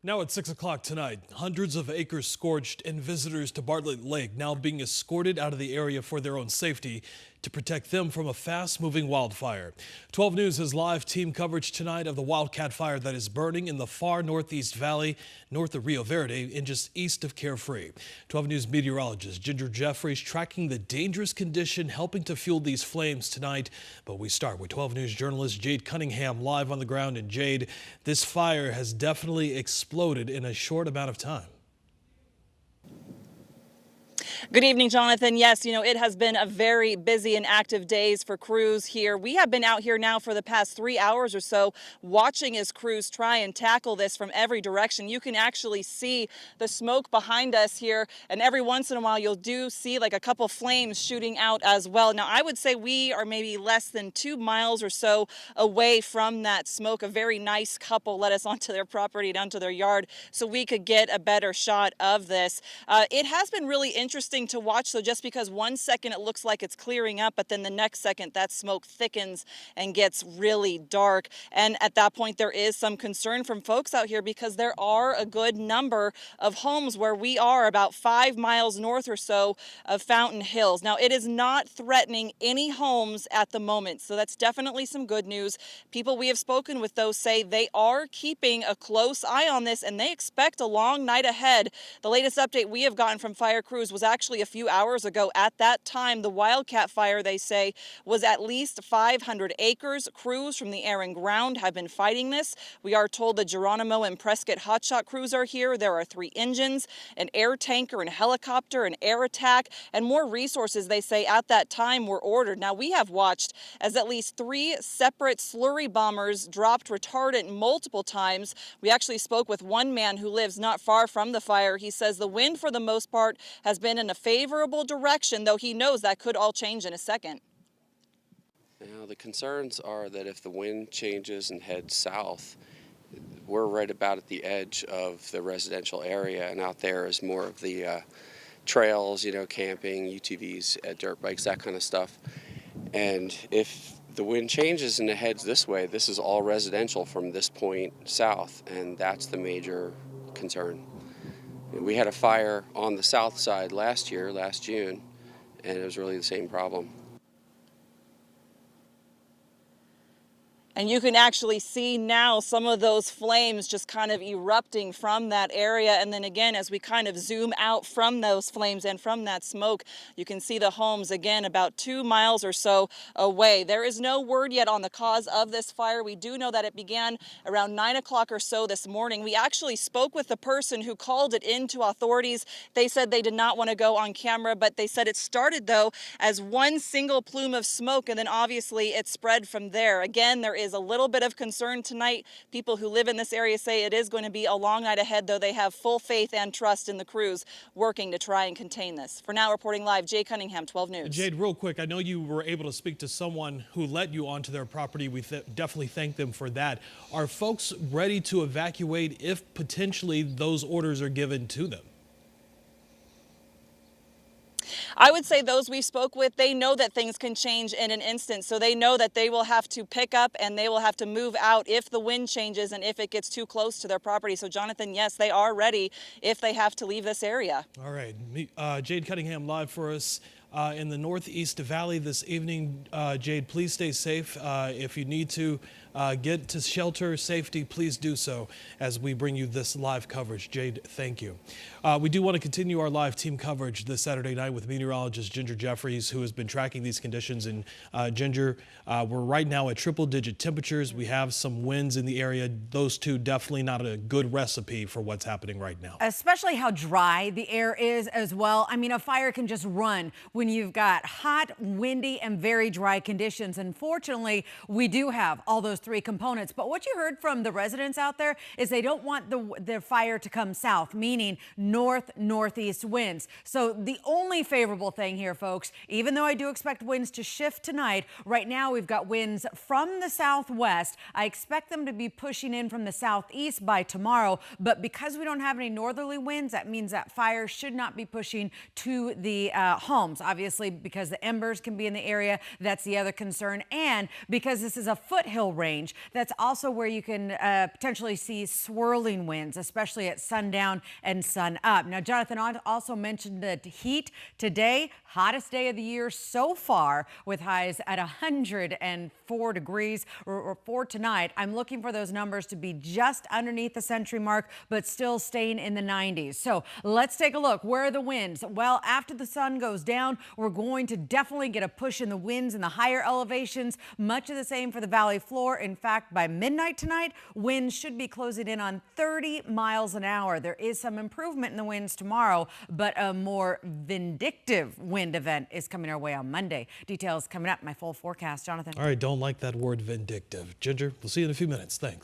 Now at 6 o'clock tonight, hundreds of acres scorched and visitors to Bartlett Lake now being escorted out of the area for their own safety to protect them from a fast-moving wildfire. 12 News has live team coverage tonight of the Wildcat Fire that is burning in the far northeast valley north of Rio Verde and just east of Carefree. 12 News meteorologist Ginger Jeffries tracking the dangerous condition helping to fuel these flames tonight. But we start with 12 News journalist Jade Cunningham live on the ground. And Jade, this fire has definitely exploded in a short amount of time. Good evening, Jonathan. Yes, it has been a very busy and active days for crews here. We have been out here now for the past 3 hours or so watching as crews try and tackle this from every direction. You can actually see the smoke behind us here, and every once in a while you'll see like a couple flames shooting out as well. Now, I would say we are maybe less than 2 miles or so away from that smoke. A very nice couple let us onto their property, down to their yard, so we could get a better shot of this. It has been really interesting to watch, so just because 1 second it looks like it's clearing up, but then the next second that smoke thickens and gets really dark. And at that point there is some concern from folks out here because there are a good number of homes where we are about 5 miles north or so of Fountain Hills. Now, it is not threatening any homes at the moment, so that's definitely some good news. People we have spoken with, though, say they are keeping a close eye on this and they expect a long night ahead. The latest update we have gotten from fire crews was actually a few hours ago. At that time, the Wildcat Fire, they say, was at least 500 acres. Crews from the air and ground have been fighting this. We are told the Geronimo and Prescott hotshot crews are here. There are 3 engines, an air tanker, and helicopter, an air attack, and more resources, they say, at that time were ordered. Now, we have watched as at least 3 separate slurry bombers dropped retardant multiple times. We actually spoke with one man who lives not far from the fire. He says the wind, for the most part, has been in a favorable direction, though he knows that could all change in a second. Now, the concerns are that if the wind changes and heads south, we're right about at the edge of the residential area, and out there is more of the trails, camping, UTVs, dirt bikes, that kind of stuff. And if the wind changes and it heads this way, this is all residential from this point south, and that's the major concern. We had a fire on the south side last June, and it was really the same problem. And you can actually see now some of those flames just kind of erupting from that area. And then again, as we kind of zoom out from those flames and from that smoke, you can see the homes again about 2 miles or so away. There is no word yet on the cause of this fire. We do know that it began around 9 o'clock or so this morning. We actually spoke with the person who called it in to authorities. They said they did not want to go on camera, but they said it started, though, as one single plume of smoke, and then obviously it spread from there. Again, there is a little bit of concern tonight. People who live in this area say it is going to be a long night ahead, though they have full faith and trust in the crews working to try and contain this. For now, reporting live, Jade Cunningham, 12 News. Jade, real quick, I know you were able to speak to someone who let you onto their property. We definitely thank them for that. Are folks ready to evacuate if potentially those orders are given to them? I would say those we spoke with, they know that things can change in an instant. So they know that they will have to pick up and they will have to move out if the wind changes and if it gets too close to their property. So, Jonathan, yes, they are ready if they have to leave this area. All right. Jade Cunningham live for us in the Northeast Valley this evening. Jade, please stay safe. If you need to get to shelter safety, please do so as we bring you this live coverage. Jade, thank you. We do want to continue our live team coverage this Saturday night with meteorologist Ginger Jeffries, who has been tracking these conditions. And Ginger, we're right now at triple-digit temperatures. We have some winds in the area. Those two definitely not a good recipe for what's happening right now. Especially how dry the air is as well. I mean, a fire can just run when you've got hot, windy, and very dry conditions. Unfortunately, we do have all those 3 components. But what you heard from the residents out there is they don't want the fire to come south, meaning northeast winds. So the only favorable thing here, folks, even though I do expect winds to shift tonight, right now we've got winds from the southwest. I expect them to be pushing in from the southeast by tomorrow. But because we don't have any northerly winds, that means that fire should not be pushing to the homes. Obviously, because the embers can be in the area, that's the other concern. And because this is a foothill range, range. That's also where you can potentially see swirling winds, especially at sundown and sun up. Now, Jonathan also mentioned the heat today, hottest day of the year so far, with highs at 104 degrees or for tonight. I'm looking for those numbers to be just underneath the century mark, but still staying in the 90s. So let's take a look. Where are the winds? Well, after the sun goes down, we're going to definitely get a push in the winds in the higher elevations. Much of the same for the valley floor. In fact, by midnight tonight, winds should be closing in on 30 miles an hour. There is some improvement in the winds tomorrow, but a more vindictive wind event is coming our way on Monday. Details coming up. My full forecast, Jonathan. All right, don't like that word vindictive. Ginger, we'll see you in a few minutes. Thanks.